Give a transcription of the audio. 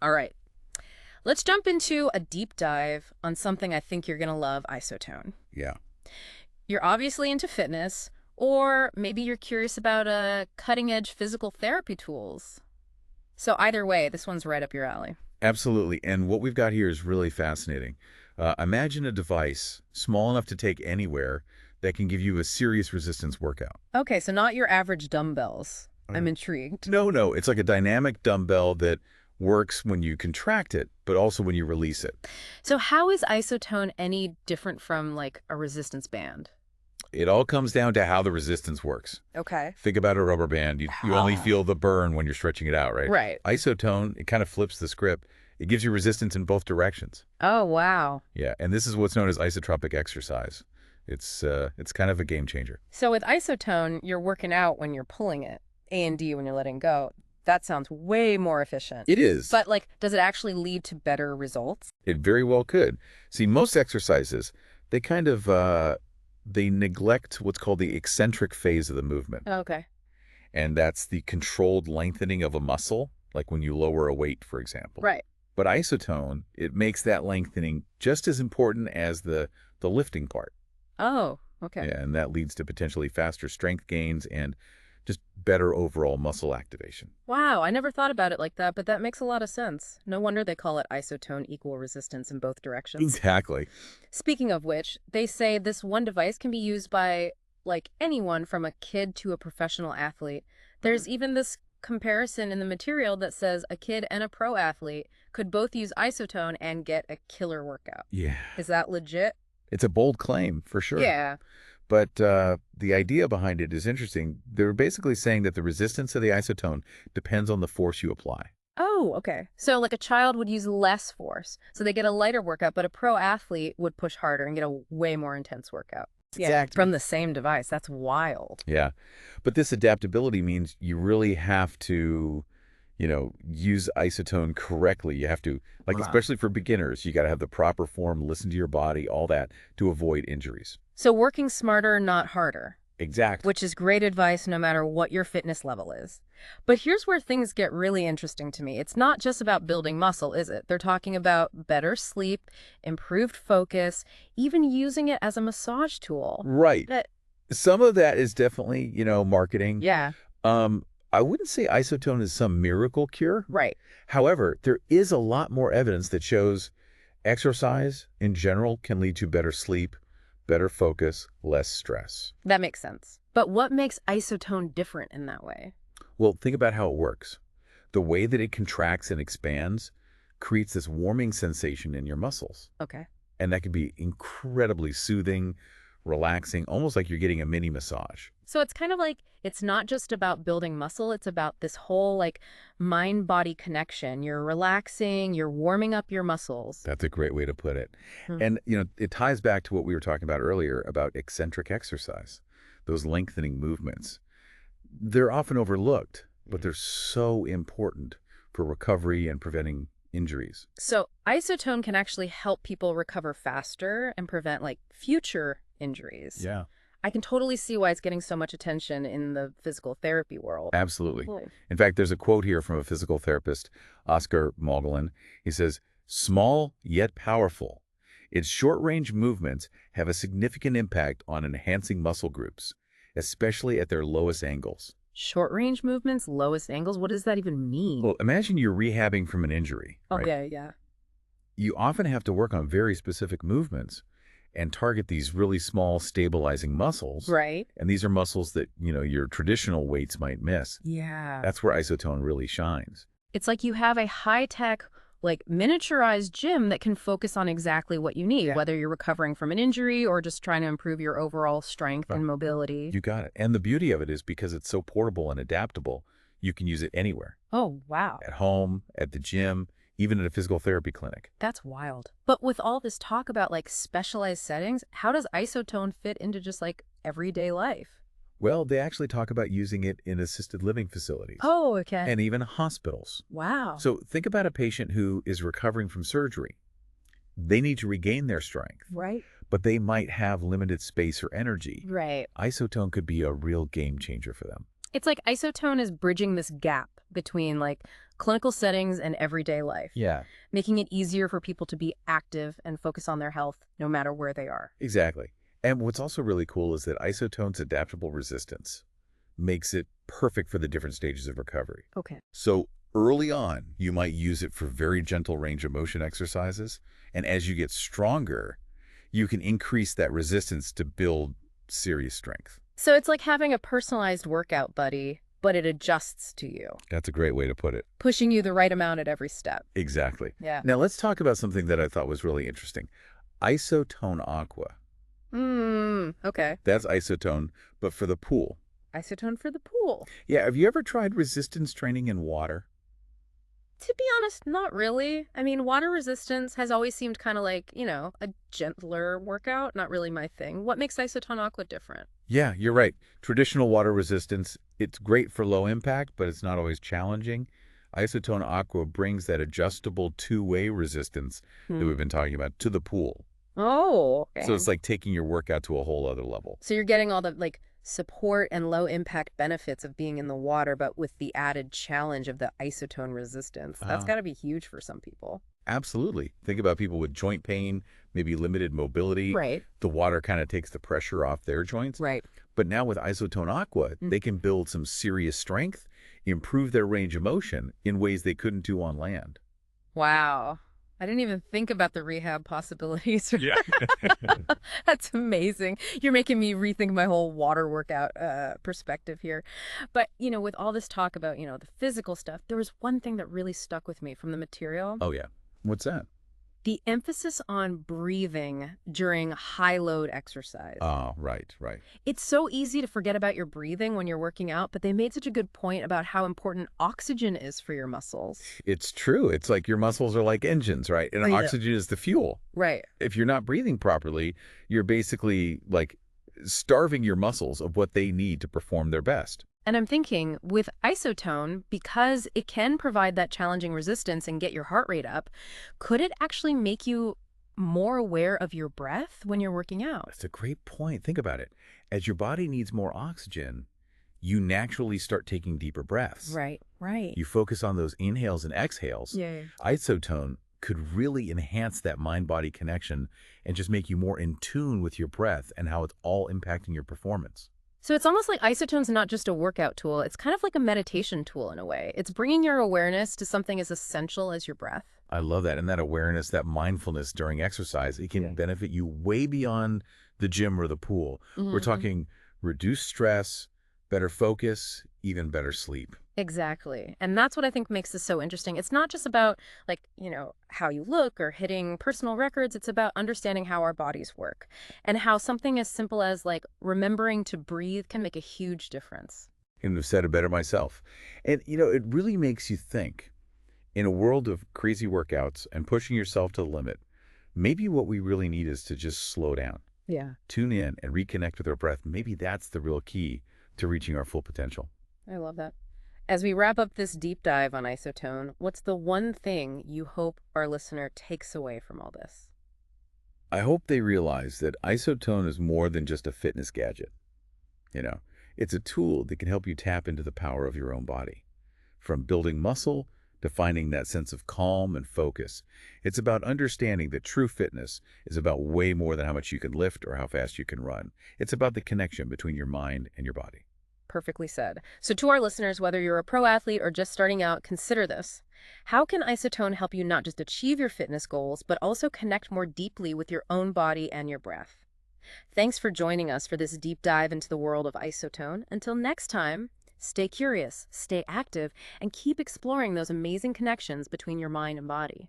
All right. Let's jump into a deep dive on something I think you're going to love, Isotone. Yeah. You're obviously into fitness, or maybe you're curious about cutting-edge physical therapy tools. So either way, this one's right up your alley. Absolutely. And what we've got here is really fascinating. Imagine a device small enough to take anywhere that can give you a serious resistance workout. Okay, so not your average dumbbells. I'm Uh, intrigued. No, no. It's like a dynamic dumbbell that works when you contract it, but also when you release it. So how is Isotone any different from like a resistance band? It all comes down to how the resistance works. Okay. Think about a rubber band. You only Ah. feel the burn when you're stretching it out, right? Right. Isotone, it kind of flips the script. It gives you resistance in both directions. Oh, wow. Yeah, and this is what's known as isotropic exercise. It's kind of a game changer. So with Isotone, you're working out when you're pulling it, A&D when you're letting go. That sounds way more efficient. It is. But like, does it actually lead to better results? It very well could. See, most exercises, they kind of they neglect what's called the eccentric phase of the movement. Okay. And that's the controlled lengthening of a muscle, like when you lower a weight, for example. Right. But isotone, it makes that lengthening just as important as the lifting part. Oh, okay. Yeah, and that leads to potentially faster strength gains and just better overall muscle activation. Wow, I never thought about it like that, but that makes a lot of sense. No wonder they call it Isotone equal resistance in both directions. Exactly. Speaking of which, they say this one device can be used by like anyone from a kid to a professional athlete. There's even this comparison in the material that says a kid and a pro athlete could both use Isotone and get a killer workout. Yeah. Is that legit? It's a bold claim, for sure. Yeah. But the idea behind it is interesting. They're basically saying that the resistance of the isotone depends on the force you apply. Oh, okay. So like a child would use less force. So they get a lighter workout, but a pro athlete would push harder and get a way more intense workout. Yeah, Exactly. from the same device. That's wild. Yeah. But this adaptability means you really have to, use isotone correctly. You have to, like, Wow. especially for beginners, you got to have the proper form, listen to your body, all that to avoid injuries. So working smarter, not harder, Exactly. which is great advice no matter what your fitness level is. But here's where things get really interesting to me. It's not just about building muscle, is it? They're talking about better sleep, improved focus, even using it as a massage tool. Right. That, Some of that is definitely, marketing. yeah, Um, I wouldn't say isotone is some miracle cure. right. However, there is a lot more evidence that shows exercise in general can lead to better sleep, better focus, less stress. That makes sense. But what makes Isotone different in that way? Well, think about how it works. The way that it contracts and expands creates this warming sensation in your muscles. Okay. And that can be incredibly soothing, relaxing, almost like you're getting a mini massage. So it's kind of like it's not just about building muscle, it's about this whole like mind-body connection. You're relaxing, you're warming up your muscles. That's a great way to put it. Hmm. And, it ties back to what we were talking about earlier about eccentric exercise, those lengthening movements. They're often overlooked, but they're so important for recovery and preventing injuries. So Isotone can actually help people recover faster and prevent like future injuries. Yeah, I can totally see why it's getting so much attention in the physical therapy world. absolutely. Cool. In fact, there's a quote here from a physical therapist, Oscar Mogolin. He says, "Small yet powerful. Its short-range movements have a significant impact on enhancing muscle groups, especially at their lowest angles." Short range movements, lowest angles, what does that even mean? Well, imagine you're rehabbing from an injury, right? Okay, yeah. You often have to work on very specific movements and target these really small stabilizing muscles. Right. And these are muscles that, your traditional weights might miss. Yeah. That's where isotone really shines. It's like you have a high-tech, like miniaturized gym that can focus on exactly what you need, Yeah. whether you're recovering from an injury or just trying to improve your overall strength Right. and mobility. You got it. And the beauty of it is because it's so portable and adaptable, you can use it anywhere. Oh, wow. At home, at the gym, even at a physical therapy clinic. That's wild. But with all this talk about like specialized settings, how does Isotone fit into just like everyday life? Well, they actually talk about using it in assisted living facilities Oh, okay. and even hospitals. Wow. So think about a patient who is recovering from surgery. They need to regain their strength, Right. but they might have limited space or energy. Right. Isotone could be a real game changer for them. It's like Isotone is bridging this gap between like clinical settings and everyday life, Yeah, making it easier for people to be active and focus on their health no matter where they are. exactly. And what's also really cool is that isotone's adaptable resistance makes it perfect for the different stages of recovery. Okay. So early on, you might use it for very gentle range of motion exercises. And as you get stronger, you can increase that resistance to build serious strength. So it's like having a personalized workout buddy, but it adjusts to you, That's a great way to put it. pushing you the right amount at every step. Exactly. Yeah. Now let's talk about something that I thought was really interesting. Isotone aqua. Okay. That's isotone, but for the pool. Isotone for the pool. Yeah, have you ever tried resistance training in water? To be honest, not really. I mean, water resistance has always seemed kind of like, a gentler workout, not really my thing. What makes Isotone Aqua different? Yeah, you're right. Traditional water resistance, it's great for low impact, but it's not always challenging. Isotone Aqua brings that adjustable two-way resistance that Hmm. we've been talking about to the pool. Oh, So okay. it's like taking your workout to a whole other level. So you're getting all the like support and low impact benefits of being in the water, but with the added challenge of the isotone resistance. That's Uh, got to be huge for some people. Absolutely. Think about people with joint pain, maybe limited mobility. Right. The water kind of takes the pressure off their joints. Right. But now with Isotone Aqua, Mm. they can build some serious strength, improve their range of motion in ways they couldn't do on land. Wow. I didn't even think about the rehab possibilities. Yeah. That's amazing. You're making me rethink my whole water workout perspective here. But, with all this talk about, the physical stuff, there was one thing that really stuck with me from the material. Oh, yeah. What's that? The emphasis on breathing during high load exercise. Oh, right, right. It's so easy to forget about your breathing when you're working out, but they made such a good point about how important oxygen is for your muscles. It's true. It's like your muscles are like engines, right? And Oh, yeah. oxygen is the fuel. Right. If you're not breathing properly, you're basically like starving your muscles of what they need to perform their best. And I'm thinking with isotone, because it can provide that challenging resistance and get your heart rate up, could it actually make you more aware of your breath when you're working out? That's a great point. Think about it. As your body needs more oxygen, you naturally start taking deeper breaths. Right, right. You focus on those inhales and exhales. Yeah. Isotone could really enhance that mind-body connection and just make you more in tune with your breath and how it's all impacting your performance. So it's almost like isotone's not just a workout tool. It's kind of like a meditation tool in a way. It's bringing your awareness to something as essential as your breath. I love that. And that awareness, that mindfulness during exercise, it can Yeah. benefit you way beyond the gym or the pool. We're talking reduced stress, better focus, even better sleep. Exactly. And that's what I think makes this so interesting. It's not just about like, how you look or hitting personal records. It's about understanding how our bodies work and how something as simple as like remembering to breathe can make a huge difference. Couldn't have said it better myself. And, it really makes you think. In a world of crazy workouts and pushing yourself to the limit, maybe what we really need is to just slow down, Yeah. tune in, and reconnect with our breath. Maybe that's the real key to reaching our full potential. I love that. As we wrap up this deep dive on isotone, what's the one thing you hope our listener takes away from all this? I hope they realize that isotone is more than just a fitness gadget. You know, it's a tool that can help you tap into the power of your own body. From building muscle to finding that sense of calm and focus, it's about understanding that true fitness is about way more than how much you can lift or how fast you can run. It's about the connection between your mind and your body. Perfectly said. So to our listeners, whether you're a pro athlete or just starting out, consider this. How can isotone help you not just achieve your fitness goals, but also connect more deeply with your own body and your breath? Thanks for joining us for this deep dive into the world of isotone. Until next time, stay curious, stay active, and keep exploring those amazing connections between your mind and body.